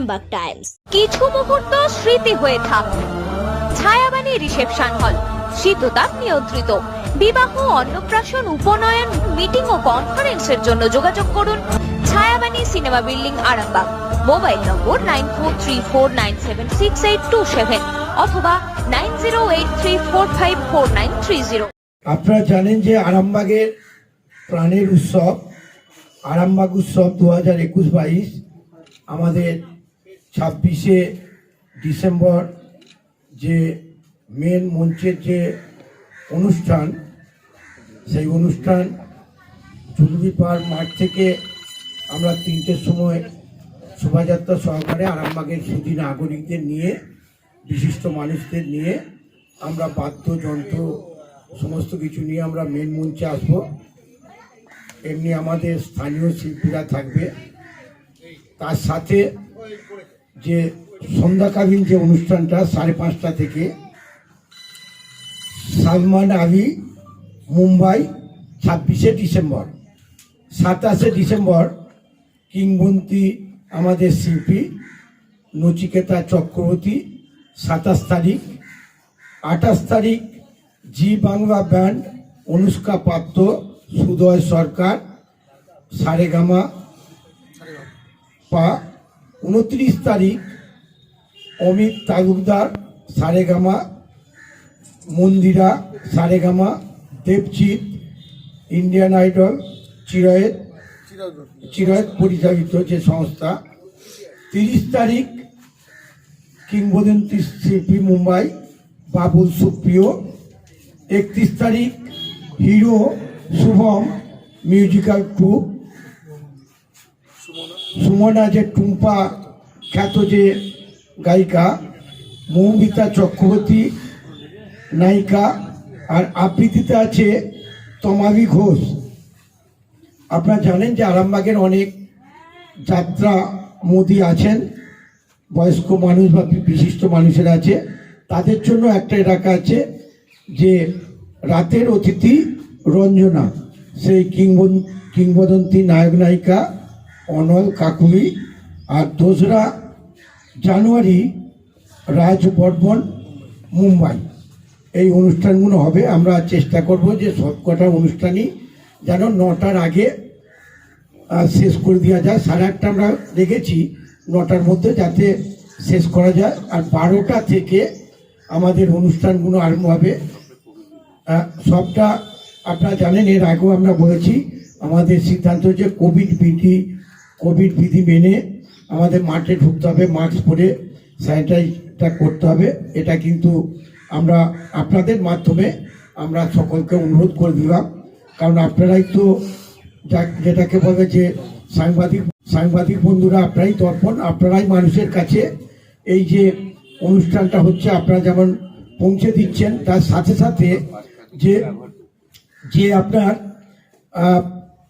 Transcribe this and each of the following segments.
Arambagh Times. কিছু মুহূর্ত স্মৃতি হয়ে থাকবে। ছায়াবাণী রিসেপশন হল, শীততাপ নিয়ন্ত্রিত। বিবাহ, অন্নপ্রাশন, উপনয়ন, মিটিং ও কনফারেন্সের জন্য যোগাযোগ করুন Chhayabani cinema building, Arambagh. Mobile নম্বর 9434976827 অথবা 9083454930। আপনারা জানেন যে আরামবাগের প্রাণের উৎসব আরামবাগ উৎসব 2021-22 আমাদের 26শে ডিসেম্বর যে মেন মঞ্চের যে অনুষ্ঠান, সেই অনুষ্ঠান চুলবি পাড় মাঠ থেকে আমরা 3টের সময় শোভাযাত্রা সহকারে আরামবাগের সুধী নাগরিকদের নিয়ে, বিশিষ্ট মানুষদের নিয়ে আমরা বাদ্যযন্ত্র সমস্ত কিছু নিয়ে আমরা মেন মঞ্চে আসব। এমনি আমাদের স্থানীয় শিল্পীরা থাকবে। তার সাথে যে সন্ধ্যাকালীন যে অনুষ্ঠানটা 5:30 থেকে সালমান আলী মুম্বাই 26শে ডিসেম্বর। 27শে ডিসেম্বর কিংবদন্তি আমাদের শিল্পী নচিকেতা চক্রবর্তী 27 তারিখ। 28 তারিখ জি বাংলা ব্যান্ড অনুষ্কা পাত্র, সুদয় সরকার, সারেগামা পা। 29 তারিখ অমিত তালুকদার সারেগামা, মন্দিরা সারেগামা, দেবজিৎ, ইন্ডিয়ান আইডল, চিরায়ত পরিচালিত যে সংস্থা। 30 তারিখ কিংবদন্তি শিল্পী মুম্বাই বাবুল সুপ্রিয়। 31 তারিখ hero Shubham musical group, Sumana যে টুম্পা খ্যাত যে গায়িকা, মৌমিতা চক্রবর্তী নায়িকা, আর আবৃত্তিতে আছে তমালি ঘোষ। আপনারা জানেন যে আরামবাগের অনেক যাত্রা মোদী আছেন, বয়স্ক মানুষ বা বিশিষ্ট মানুষেরা আছে। তাদের জন্য একটা এলাকা আছে যে রাতের অতিথি রঞ্জনা, সেই কিংবদন্তি নায়ক নায়িকা অনল কাকুলি। আর 2রা জানুয়ারি রাজ বর্মন মুম্বাই। এই অনুষ্ঠানগুলো হবে। আমরা চেষ্টা করব যে সবকটা অনুষ্ঠানই যেন 9টার আগে শেষ করে দেওয়া যায়। 8:30 আমরা রেখেছি, 9টার মধ্যে যাতে শেষ করা যায়। আর 12টা থেকে আমাদের অনুষ্ঠানগুলো আরম্ভ হবে। সবটা আপনারা জানেন, এর আগেও আমরা বলেছি আমাদের সিদ্ধান্ত যে কোভিড বিধি মেনে আমাদের মাঠে ঢুকতে হবে, মাস্ক পরে স্যানিটাইজটা করতে হবে। এটা কিন্তু আমরা আপনাদের মাধ্যমে আমরা সকলকে অনুরোধ করে দিলাম, কারণ আপনারাই তো যেটাকে বলে যে সাংবাদিক বন্ধুরা, আপনারাই দর্পণ, আপনারাই মানুষের কাছে এই যে অনুষ্ঠানটা হচ্ছে আপনারা যেমন পৌঁছে দিচ্ছেন, তার সাথে সাথে যে আপনার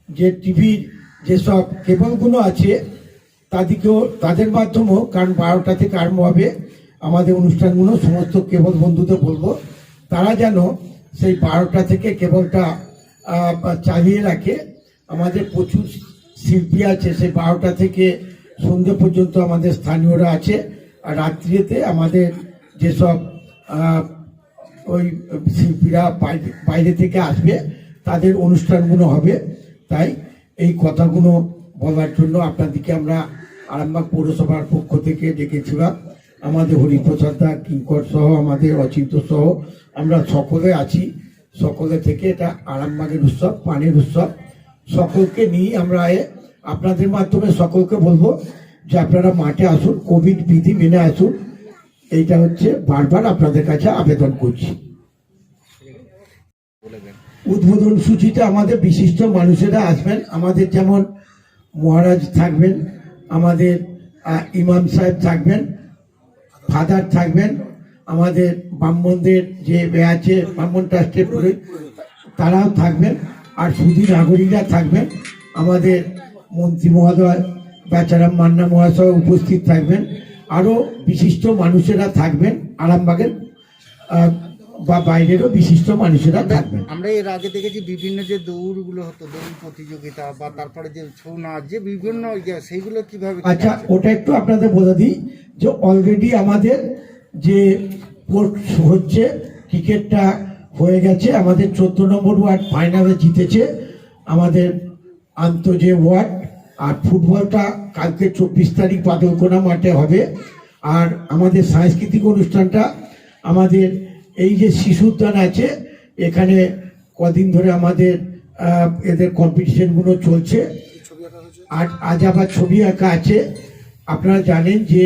যে টিভির যেসব কেবলগুলো আছে তাদের মাধ্যমেও, কারণ 12টা থেকে আরম্ভ হবে আমাদের অনুষ্ঠানগুলো। সমস্ত কেবল বন্ধুদের বলবো তারা যেন সেই 12টা থেকে কেবলটা চালিয়ে রাখে। আমাদের প্রচুর শিল্পী আছে, সেই 12টা থেকে সন্ধ্যে পর্যন্ত আমাদের স্থানীয়রা আছে। আর রাত্রিতে আমাদের যেসব ওই শিল্পীরা বাইরে থেকে আসবে তাদের অনুষ্ঠানগুলো হবে। তাই এই কথাগুলো বলার জন্য আপনাদেরকে আমরা আরামবাগ পৌরসভার পক্ষ থেকে ডেকেছিলাম। আমাদের হরিপ্রসাদ দা, কিঙ্কর সহ, আমাদের অচিন্ত সহ আমরা সকলে আছি। সকলে থেকে এটা আরামবাগের উৎসব, পানির উৎসব, সকলকে নিয়ে আমরা আপনাদের মাধ্যমে সকলকে বলবো যে আপনারা মাঠে আসুন, কোভিড বিধি মেনে আসুন। এইটা হচ্ছে বারবার আপনাদের কাছে আবেদন করছি। উদ্বোধন সূচিতে আমাদের বিশিষ্ট মানুষেরা আসবেন। আমাদের যেমন মহারাজ থাকবেন, আমাদের ইমাম সাহেব থাকবেন, ফাদার থাকবেন, আমাদের ব্রাহ্মণদের যে আছে ব্রাহ্মণ ট্রাস্টের তারাও থাকবেন, আর সুধী নাগরিকরা থাকবেন। আমাদের মন্ত্রী মহোদয় বেচারাম মান্না মহাশয় উপস্থিত থাকবেন। আরও বিশিষ্ট মানুষেরা থাকবেন। আরামবাগের বা বাইরেরও বিশিষ্ট মানুষেরা থাকবেন। আমরা এর আগে দেখেছি বিভিন্ন যে দৌড়গুলো হতো, দৌড় প্রতিযোগিতা বা তারপরে যে ছৌ নাচ, যে বিভিন্ন সেইগুলো কিভাবে? আচ্ছা, ওটা একটু আপনাদের বলে দিই যে অলরেডি আমাদের যে স্পোর্টস হচ্ছে, ক্রিকেটটা হয়ে গেছে, আমাদের 14 নম্বর ওয়ার্ড ফাইনালে জিতেছে আমাদের যে ওয়ার্ড। আর ফুটবলটা কালকে 24 তারিখ বাদলকোনা মাঠে হবে। আর আমাদের সাংস্কৃতিক অনুষ্ঠানটা আমাদের এই যে শিশু উদ্যান আছে, এখানে কদিন ধরে আমাদের এদের কম্পিটিশনগুলো চলছে। আর আজ আবার ছবি আঁকা আছে। আপনারা জানেন যে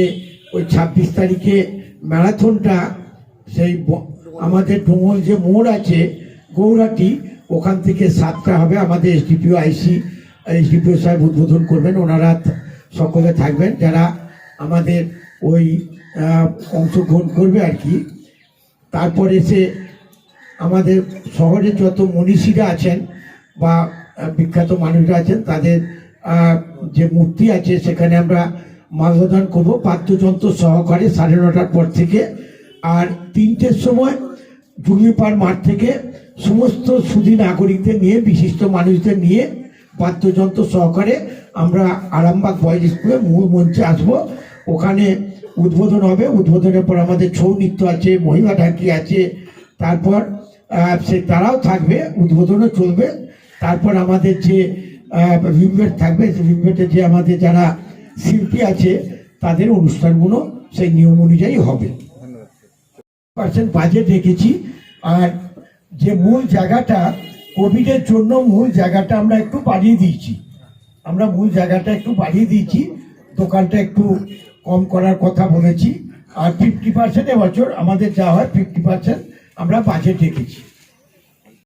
ওই 26 তারিখে ম্যারাথনটা সেই আমাদের ডোঙল যে মোড় আছে গৌরাটি, ওখান থেকে 7টা হবে। আমাদের এসডিপিও সাহেব উদ্বোধন করবেন, ওনারা সকলে থাকবেন যারা আমাদের ওই অংশগ্রহণ করবে আর কি। তারপরে এসে আমাদের শহরে যত মনীষীরা আছেন বা বিখ্যাত মানুষরা আছেন, তাদের যে মূর্তি আছে সেখানে আমরা মাল্যদান করবো বাদ্যযন্ত্র সহকারে 9:30টার পর থেকে। আর 3টের সময় জুগলিপাড় মাঠ থেকে সমস্ত সুধী নাগরিকদের নিয়ে, বিশিষ্ট মানুষদের নিয়ে বাদ্যযন্ত্র সহকারে আমরা আরামবাগ বয়েজ স্কুলে মূল মঞ্চে আসবো। ওখানে উদ্বোধন হবে। উদ্বোধনের পর আমাদের ছৌ নৃত্য আছে, মহিমা ঢাকি আছে, তারপর তারাও থাকবে, উদ্বোধনও চলবে। তারপর আমাদের যে ভিমভেট থাকবে, ভিমভেটে যে আমাদের যারা শিল্পী আছে তাদের অনুষ্ঠানগুলো সেই নিয়ম অনুযায়ী হবে। 100% বাজেট রেখেছি। আর যে মূল জায়গাটা কোভিডের জন্য মূল জায়গাটা আমরা একটু বাড়িয়ে দিয়েছি, দোকানটা একটু কম করার কথা বলেছি। আর 50% এবছর আমাদের যা হয় 50% আমরা বাজেট রেখেছি।